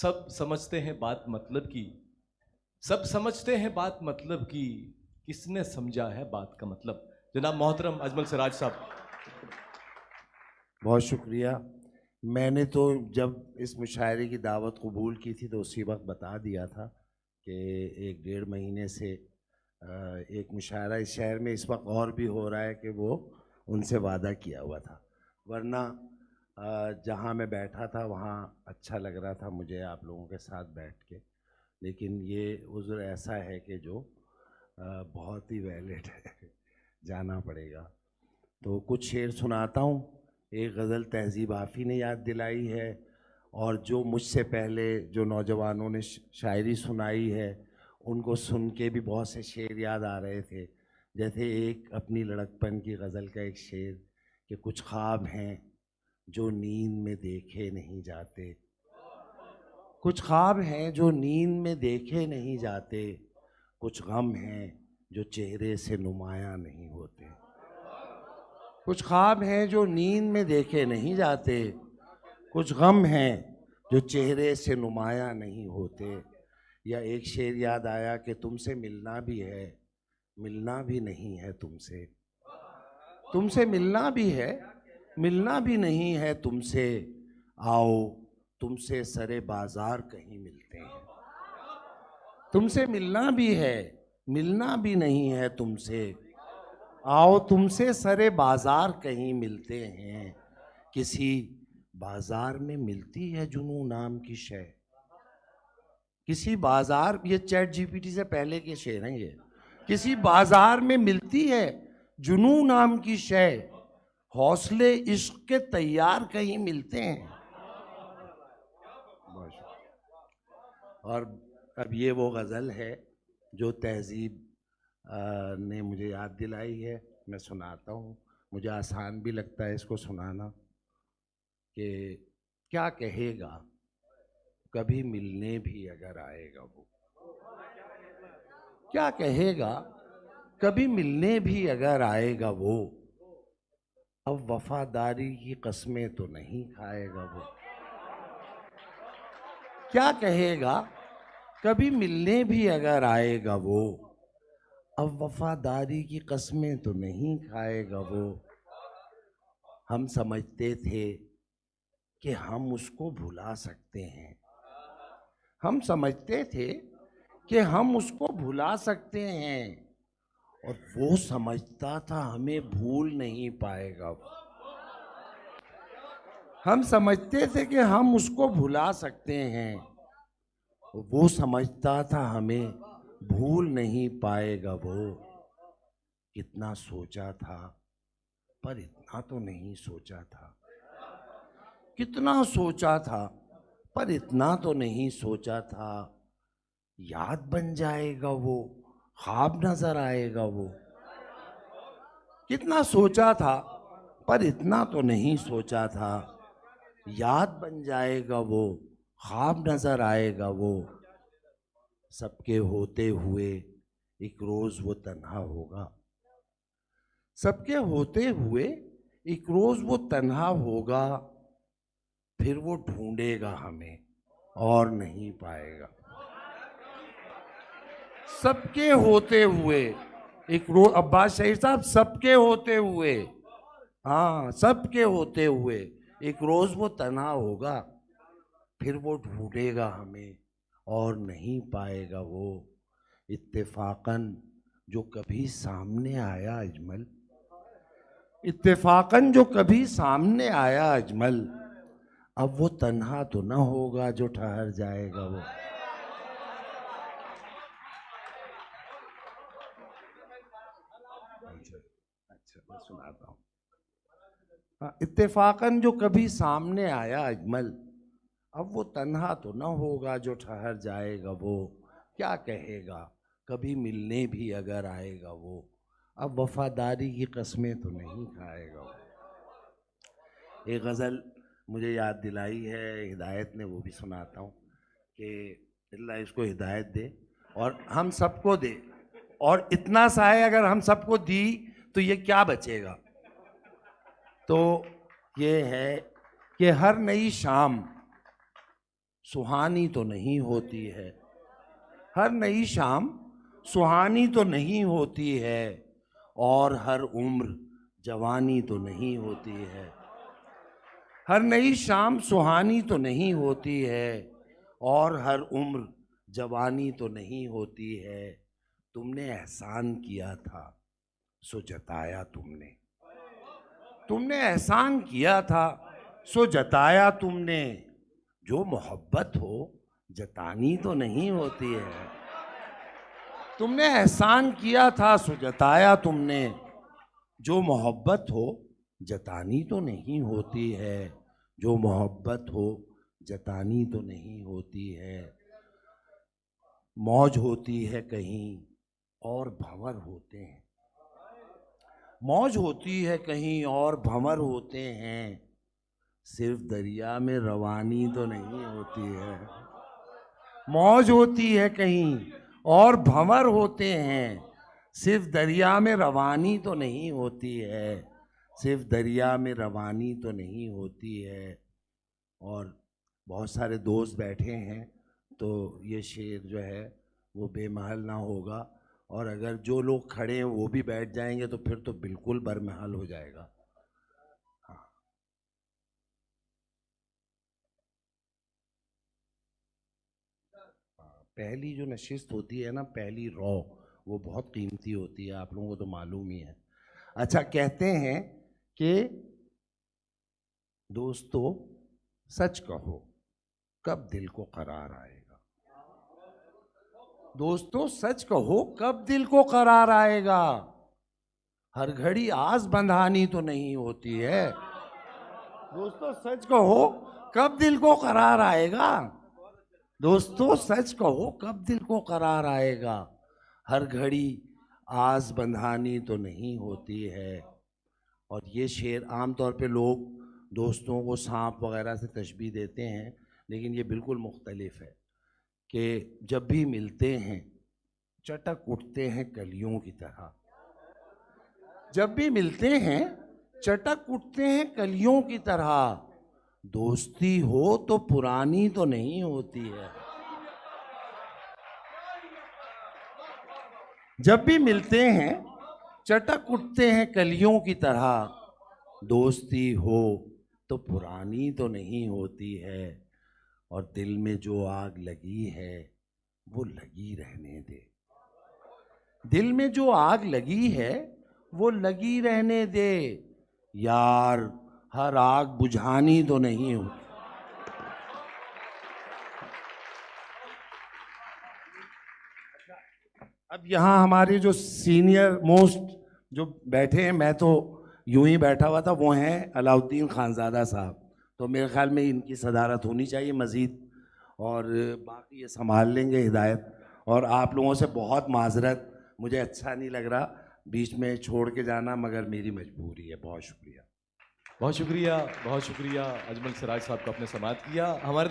सब समझते हैं बात मतलब की, सब समझते हैं बात मतलब की, किसने समझा है बात का मतलब। जनाब मोहतरम अजमल सिराज साहब। बहुत शुक्रिया। मैंने तो जब इस मुशायरे की दावत कबूल की थी तो उसी वक्त बता दिया था कि 1 डेढ़ महीने से एक मुशायरा इस शहर में इस वक्त और भी हो रहा है कि वो उनसे वादा किया हुआ था। वरना जहाँ मैं बैठा था वहाँ अच्छा लग रहा था मुझे आप लोगों के साथ बैठ के, लेकिन ये उज़्र ऐसा है कि जो बहुत ही वैलिड है जाना पड़ेगा। तो कुछ शेर सुनाता हूँ। एक गज़ल तहज़ीब आफ़ी ने याद दिलाई है, और जो मुझसे पहले जो नौजवानों ने शायरी सुनाई है उनको सुन के भी बहुत से शेर याद आ रहे थे। जैसे एक अपनी लड़कपन की गज़ल का एक शेर कि कुछ ख्वाब हैं जो नींद में देखे नहीं जाते, कुछ ख्वाब हैं जो नींद में देखे नहीं जाते, कुछ गम हैं जो चेहरे से नुमायां नहीं होते। कुछ ख्वाब हैं जो नींद में देखे नहीं जाते, कुछ गम हैं जो चेहरे से नुमायां नहीं होते। या एक शेर याद आया कि तुमसे मिलना भी है, मिलना भी नहीं है तुमसे, तुमसे मिलना भी है, मिलना भी नहीं है तुमसे। आओ तुमसे सरे बाजार कहीं मिलते हैं, तुमसे मिलना भी है, मिलना भी नहीं है तुमसे। आओ तुमसे सरे बाजार कहीं मिलते हैं। किसी बाजार में मिलती है जुनू नाम की शय, किसी बाजार, ये चैट जीपीटी से पहले के शेर हैं ये। किसी बाजार में मिलती है जुनू नाम की शय, हौसले इश्क के तैयार कहीं मिलते हैं। और अब ये वो गज़ल है जो तहजीब ने मुझे याद दिलाई है, मैं सुनाता हूँ। मुझे आसान भी लगता है इसको सुनाना। कि क्या कहेगा कभी मिलने भी अगर आएगा वो, क्या कहेगा कभी मिलने भी अगर आएगा वो, अब वफादारी की कस्में तो नहीं खाएगा वो। क्या कहेगा कभी मिलने भी अगर आएगा वो, अब वफादारी की कस्में तो नहीं खाएगा वो। हम समझते थे कि हम उसको भुला सकते हैं, हम समझते थे कि हम उसको भुला सकते हैं, और वो समझता था हमें भूल नहीं पाएगा वो। हम समझते थे कि हम उसको भुला सकते हैं, वो समझता था हमें भूल नहीं पाएगा वो। कितना सोचा था पर इतना तो नहीं सोचा था, कितना सोचा था पर इतना तो नहीं सोचा था। याद बन जाएगा वो, ख्वाब नजर आएगा वो। कितना सोचा था पर इतना तो नहीं सोचा था। याद बन जाएगा वो, ख्वाब नजर आएगा वो। सबके होते हुए एक रोज वो तन्हा होगा, सबके होते हुए एक रोज वो तन्हा होगा। फिर वो ढूंढेगा हमें और नहीं पाएगा। सबके होते हुए एक रोज, अब्बास शहीद साहब, सबके होते हुए, हाँ सबके होते हुए एक रोज वो तन्हा होगा। फिर वो ढूंढेगा हमें और नहीं पाएगा वो। इत्तेफाकन जो कभी सामने आया अजमल, इत्तेफाकन जो कभी सामने आया अजमल, अब वो तन्हा तो न होगा जो ठहर जाएगा वो। अच्छा मैं सुनाता हूँ। इत्तेफाकन जो कभी सामने आया अजमल, अब वो तन्हा तो न होगा जो ठहर जाएगा वो। क्या कहेगा कभी मिलने भी अगर आएगा वो, अब वफादारी की कस्में तो नहीं खाएगा वो। एक गज़ल मुझे याद दिलाई है हिदायत ने, वो भी सुनाता हूँ कि अल्लाह इसको हिदायत दे और हम सबको दे। और इतना सा है अगर हम सबको दी तो ये क्या बचेगा। तो ये है कि हर नई शाम सुहानी तो नहीं होती है, हर नई शाम सुहानी तो नहीं होती है, और हर उम्र जवानी तो नहीं होती है। हर नई शाम सुहानी तो नहीं होती है, और हर उम्र जवानी तो नहीं होती है। तुमने एहसान किया था सो जताया तुमने, तुमने एहसान किया था सो जताया तुमने। जो मोहब्बत हो जतानी तो नहीं होती है। तुमने एहसान किया था सो जताया तुमने। जो मोहब्बत हो जतानी तो नहीं होती है। जो मोहब्बत हो जतानी तो नहीं होती है। मौज होती है कहीं और भंवर होते हैं, मौज होती है कहीं और भंवर होते हैं। सिर्फ दरिया में रवानी तो नहीं होती है। मौज होती है कहीं और भंवर होते हैं। सिर्फ दरिया में रवानी तो नहीं होती है। सिर्फ दरिया में रवानी तो नहीं होती है। और बहुत सारे दोस्त बैठे हैं, तो ये शेर जो है वो बेमहल ना होगा, और अगर जो लोग खड़े हैं वो भी बैठ जाएंगे तो फिर तो बिल्कुल बरमहल हो जाएगा। हाँ, पहली जो नशिस्त होती है ना, पहली रॉ, वो बहुत कीमती होती है, आप लोगों को तो मालूम ही है। अच्छा, कहते हैं कि दोस्तों सच कहो कब दिल को करार आएगा। दोस्तों सच कहो कब दिल को करार आएगा। हर घड़ी आस बंधानी तो नहीं होती है। दोस्तों सच कहो कब दिल को करार आएगा। दोस्तों सच कहो कब दिल को करार आएगा। हर घड़ी आस बंधानी तो नहीं होती है। और ये शेर आमतौर पे लोग दोस्तों को सांप वगैरह से तशबीह देते हैं, लेकिन ये बिल्कुल मुख्तलिफ है कि जब भी मिलते हैं चटक उठते हैं कलियों की तरह। जब भी मिलते हैं चटक उठते हैं कलियों की तरह। दोस्ती हो तो पुरानी तो नहीं होती है। जब भी मिलते हैं चटक उठते हैं कलियों की तरह। दोस्ती हो तो पुरानी तो नहीं होती है। और दिल में जो आग लगी है वो लगी रहने दे। दिल में जो आग लगी है वो लगी रहने दे। यार हर आग बुझानी तो नहीं होती। अब यहाँ हमारे जो सीनियर मोस्ट जो बैठे हैं, मैं तो यूं ही बैठा हुआ था, वो हैं अलाउद्दीन खानज़ादा साहब, तो मेरे ख्याल में इनकी सदारत होनी चाहिए मज़ीद, और बाकी ये संभाल लेंगे हिदायत। और आप लोगों से बहुत माजरत, मुझे अच्छा नहीं लग रहा बीच में छोड़ के जाना, मगर मेरी मजबूरी है। बहुत शुक्रिया। बहुत शुक्रिया, बहुत शुक्रिया अजमल सिराज साहब को आपने समाअत किया। हमारे